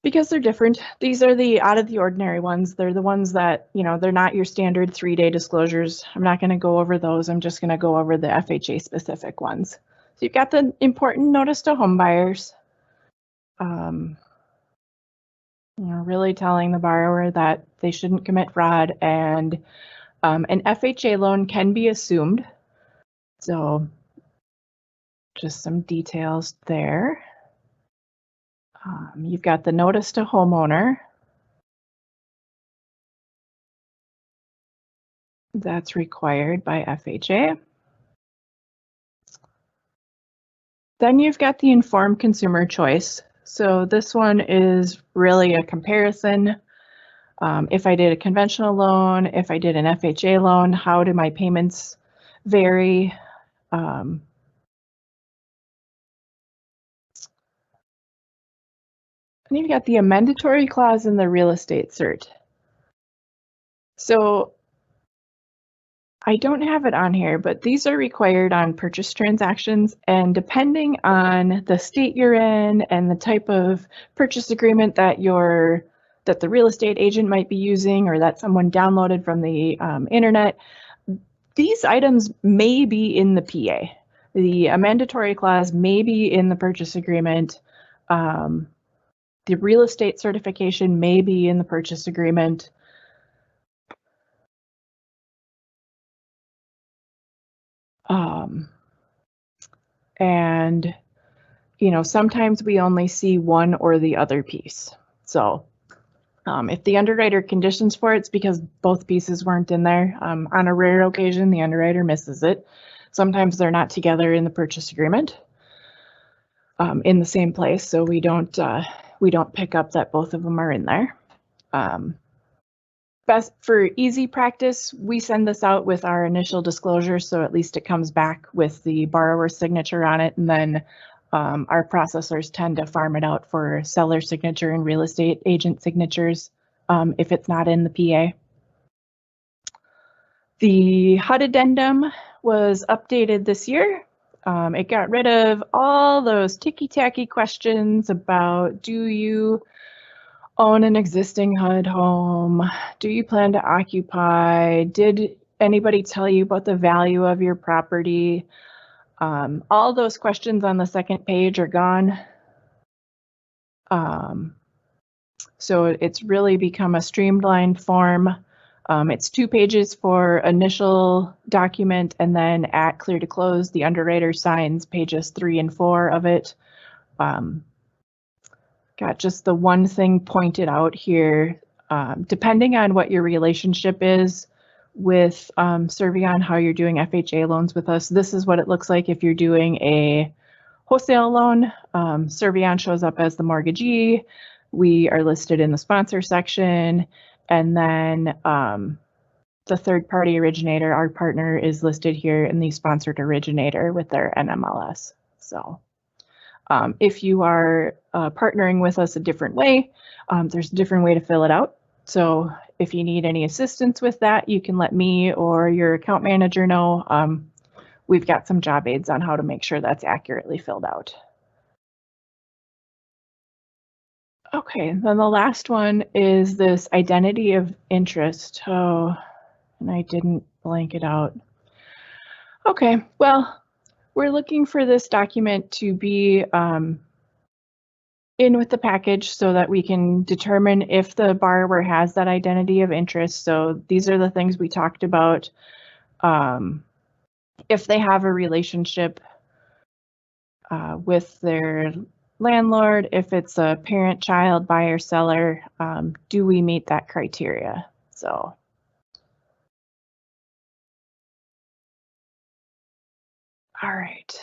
Because they're different, these are the out of the ordinary ones. They're the ones that, they're not your standard 3-day disclosures. I'm not going to go over those. I'm just going to go over the FHA specific ones. So you've got the important notice to home buyers. Really telling the borrower that they shouldn't commit fraud, and an FHA loan can be assumed. So just some details there. You've got the notice to homeowner. That's required by FHA. Then you've got the informed consumer choice. So this one is really a comparison. If I did a conventional loan, if I did an FHA loan, how do my payments vary? And you've got the amendatory clause in the real estate cert. So I don't have it on here, but these are required on purchase transactions, and depending on the state you're in and the type of purchase agreement that the real estate agent might be using, or that someone downloaded from the internet, these items may be in the PA. The mandatory clause may be in the purchase agreement. The real estate certification may be in the purchase agreement. And sometimes we only see one or the other piece. So if the underwriter conditions for it, it's because both pieces weren't in there. On a rare occasion, the underwriter misses it. Sometimes they're not together in the purchase agreement in the same place, so we don't pick up that both of them are in there. Best for easy practice, we send this out with our initial disclosure, so at least it comes back with the borrower's signature on it, and then our processors tend to farm it out for seller signature and real estate agent signatures if it's not in the PA. The HUD addendum was updated this year. It got rid of all those ticky-tacky questions about, do you own an existing HUD home? Do you plan to occupy? Did anybody tell you about the value of your property? All those questions on the second page are gone. So it's really become a streamlined form. It's 2 pages for initial document, and then at clear to close, the underwriter signs pages 3 and 4 of it. Got just the one thing pointed out here. Depending on what your relationship is with Servion, how you're doing FHA loans with us, this is what it looks like if you're doing a wholesale loan. Servion shows up as the mortgagee. We are listed in the sponsor section, and then the third-party originator, our partner, is listed here in the sponsored originator with their NMLS. So if you are partnering with us a different way, there's a different way to fill it out. So if you need any assistance with that, you can let me or your account manager know. We've got some job aids on how to make sure that's accurately filled out. Okay, then the last one is this identity of interest. Oh, and I didn't blank it out. Okay, well, we're looking for this document to be in with the package so that we can determine if the borrower has that identity of interest. So these are the things we talked about. If they have a relationship with their landlord, if it's a parent, child, buyer, seller, do we meet that criteria? So. All right.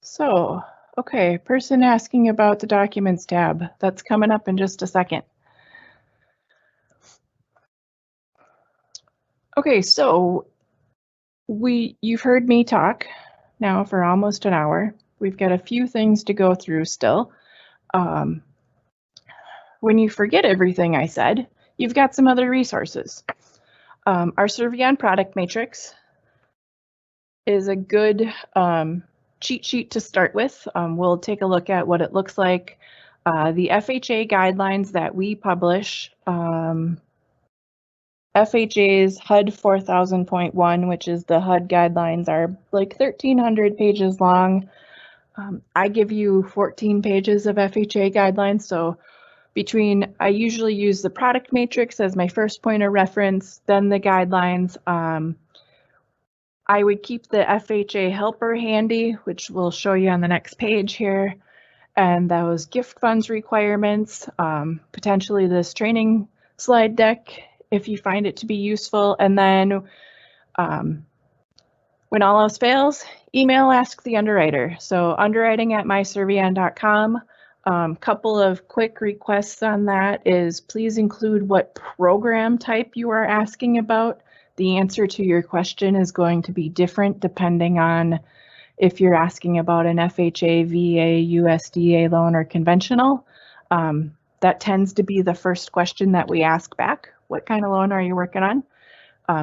So, okay, person asking about the documents tab. That's coming up in just a second. Okay, so you've heard me talk now for almost an hour. We've got a few things to go through still. When you forget everything I said, you've got some other resources. Our Servion product matrix is a good cheat sheet to start with. We'll take a look at what it looks like. The FHA guidelines that we publish, FHA's HUD 4000.1, which is the HUD guidelines, are like 1,300 pages long. I give you 14 pages of FHA guidelines, so I usually use the product matrix as my first point of reference, then the guidelines. I would keep the FHA helper handy, which we'll show you on the next page here, and those gift funds requirements, potentially this training slide deck if you find it to be useful. And then when all else fails, email Ask the Underwriter. So underwriting@myservion.com. Couple of quick requests on that is please include what program type you are asking about. The answer to your question is going to be different depending on if you're asking about an FHA, VA, USDA loan, or conventional. That tends to be the first question that we ask back. What kind of loan are you working on?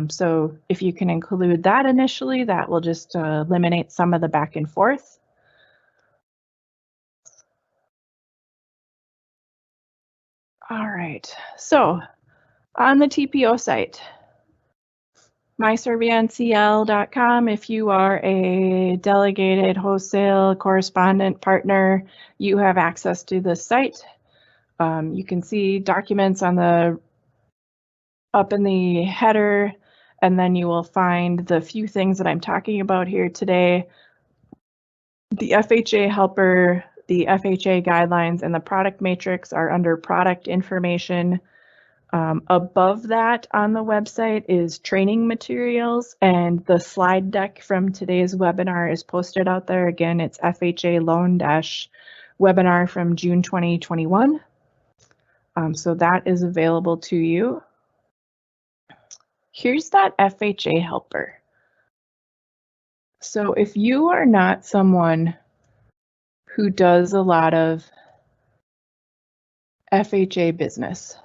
So if you can include that initially, that will just eliminate some of the back and forth. All right, so on the TPO site, myservioncl.com, if you are a delegated wholesale correspondent partner, you have access to this site. You can see documents up in the header, and then you will find the few things that I'm talking about here today. The FHA helper, the FHA guidelines, and the product matrix are under product information. Above that on the website is training materials, and the slide deck from today's webinar is posted out there. Again, it's FHA loan-webinar from June 2021. So that is available to you. Here's that FHA helper. So if you are not someone who does a lot of FHA business,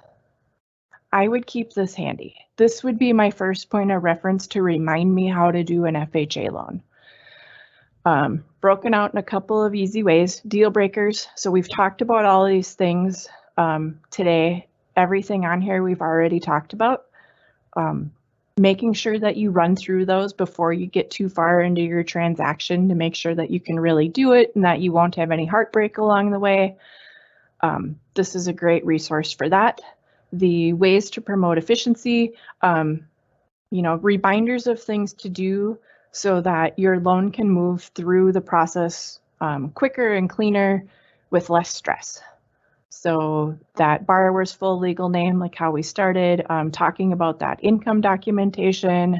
I would keep this handy. This would be my first point of reference to remind me how to do an FHA loan. Broken out in a couple of easy ways. Deal breakers. So we've talked about all of these things today. Everything on here we've already talked about. Making sure that you run through those before you get too far into your transaction to make sure that you can really do it and that you won't have any heartbreak along the way. This is a great resource for that. The ways to promote efficiency, reminders of things to do so that your loan can move through the process quicker and cleaner with less stress. So that borrower's full legal name, like how we started, talking about that income documentation,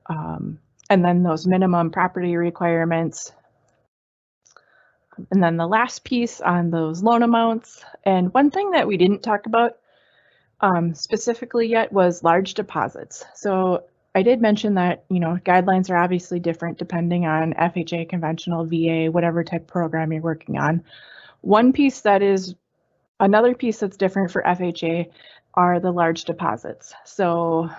and then those minimum property requirements. And then the last piece on those loan amounts. And one thing that we didn't talk about specifically yet was large deposits. So I did mention that, guidelines are obviously different depending on FHA, conventional, VA, whatever type of program you're working on. Another piece that's different for FHA are the large deposits. So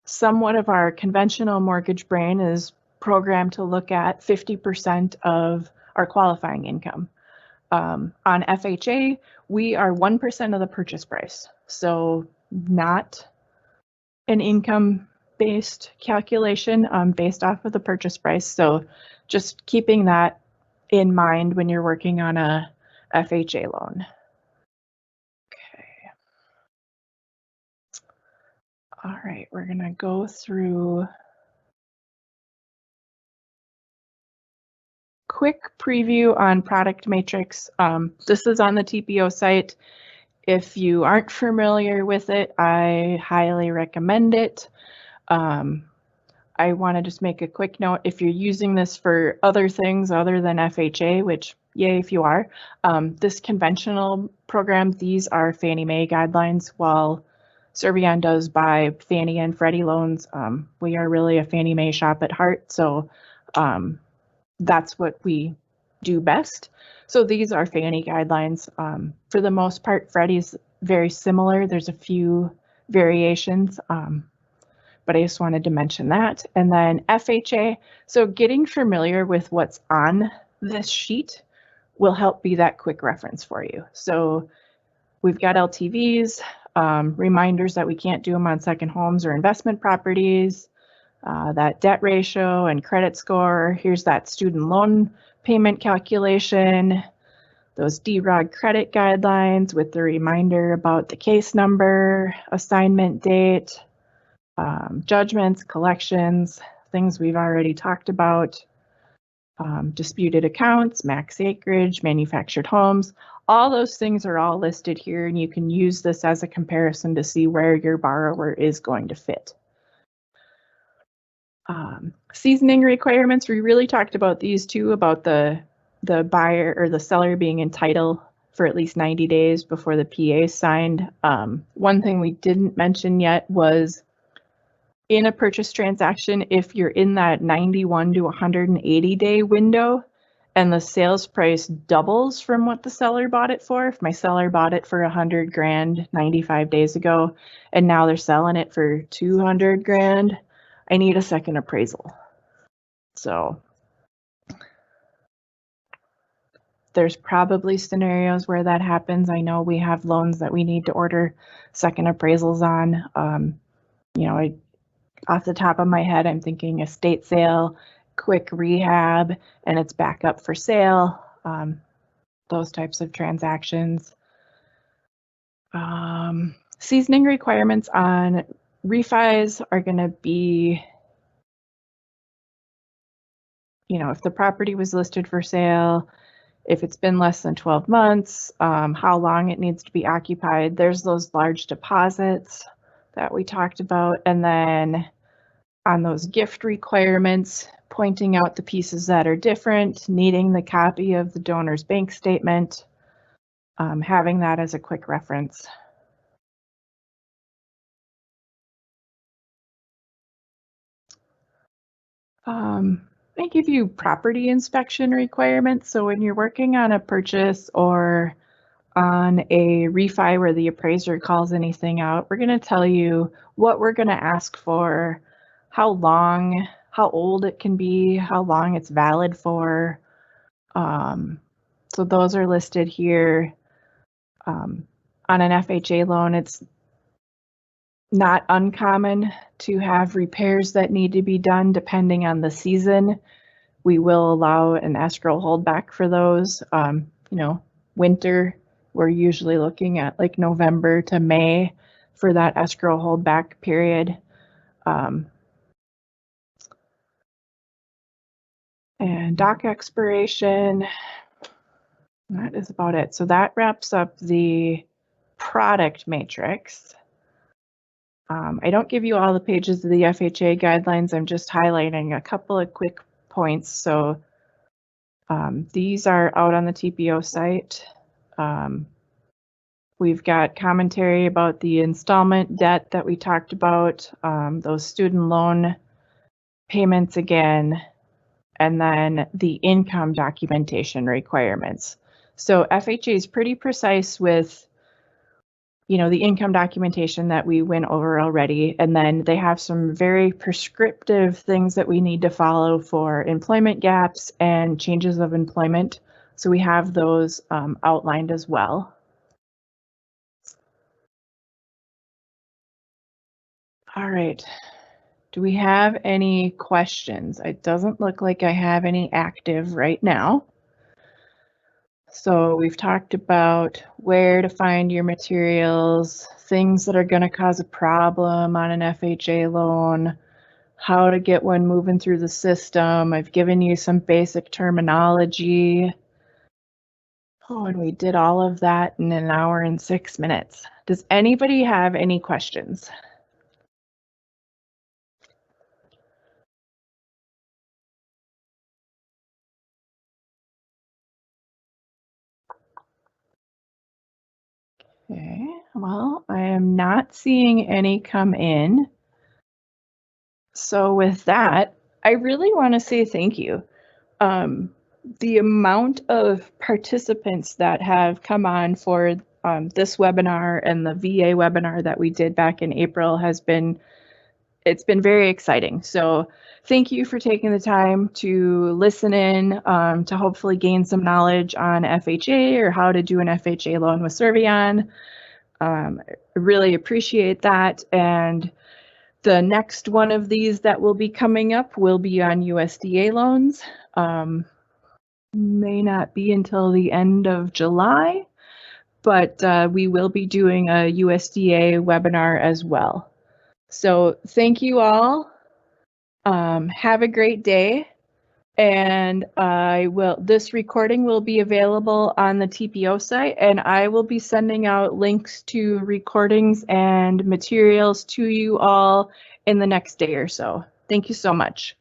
somewhat of our conventional mortgage brain is programmed to look at 50% of our qualifying income. On FHA, we are 1% of the purchase price. So not an income-based calculation based off of the purchase price. So just keeping that in mind when you're working on a FHA loan. All right, we're going to go through quick preview on product matrix. This is on the TPO site. If you aren't familiar with it, I highly recommend it. I want to just make a quick note. If you're using this for other things other than FHA, which yay if you are, this conventional program, these are Fannie Mae guidelines, while Servion does buy Fannie and Freddie loans. We are really a Fannie Mae shop at heart, so that's what we do best. So these are Fannie guidelines. For the most part, Freddie's very similar. There's a few variations, but I just wanted to mention that. And then FHA, so getting familiar with what's on this sheet will help be that quick reference for you. So we've got LTVs, reminders that we can't do them on second homes or investment properties, that debt ratio and credit score. Here's that student loan payment calculation, those DROG credit guidelines with the reminder about the case number, assignment date, judgments, collections, things we've already talked about, disputed accounts, max acreage, manufactured homes. All those things are all listed here, and you can use this as a comparison to see where your borrower is going to fit. Seasoning requirements, we really talked about these two, about the buyer or the seller being in title for at least 90 days before the PA is signed. One thing we didn't mention yet was in a purchase transaction, if you're in that 91 to 180 day window and the sales price doubles from what the seller bought it for, if my seller bought it for 100 grand 95 days ago and now they're selling it for 200 grand, I need a second appraisal. So there's probably scenarios where that happens. I know we have loans that we need to order second appraisals on. Off the top of my head, I'm thinking estate sale, quick rehab, and it's back up for sale. Those types of transactions. Seasoning requirements on refis are going to be, if the property was listed for sale, if it's been less than 12 months, how long it needs to be occupied. There's those large deposits that we talked about. And then on those gift requirements, pointing out the pieces that are different, needing the copy of the donor's bank statement, having that as a quick reference. I give you property inspection requirements. So when you're working on a purchase or on a refi where the appraiser calls anything out, we're going to tell you what we're going to ask for, how long, how old it can be, how long it's valid for. So those are listed here. On an FHA loan, it's not uncommon to have repairs that need to be done depending on the season. We will allow an escrow holdback for those. Winter, we're usually looking at like November to May for that escrow holdback period. And doc expiration, that is about it. So that wraps up the product matrix. I don't give you all the pages of the FHA guidelines. I'm just highlighting a couple of quick points. So these are out on the TPO site. We've got commentary about the installment debt that we talked about, those student loan payments again, and then the income documentation requirements. So FHA is pretty precise with the income documentation that we went over already. And then they have some very prescriptive things that we need to follow for employment gaps and changes of employment. So we have those outlined as well. All right. Do we have any questions? It doesn't look like I have any active right now. So we've talked about where to find your materials, things that are going to cause a problem on an FHA loan, how to get one moving through the system. I've given you some basic terminology. Oh, and we did all of that in an hour and 6 minutes. Does anybody have any questions? Okay, well, I am not seeing any come in. So with that, I really want to say thank you. The amount of participants that have come on for this webinar and the VA webinar that we did back in April it's been very exciting. So thank you for taking the time to listen in, to hopefully gain some knowledge on FHA or how to do an FHA loan with Servion. I really appreciate that. And the next one of these that will be coming up will be on USDA loans. May not be until the end of July, but we will be doing a USDA webinar as well. So thank you all. Have a great day. And this recording will be available on the TPO site, and I will be sending out links to recordings and materials to you all in the next day or so. Thank you so much.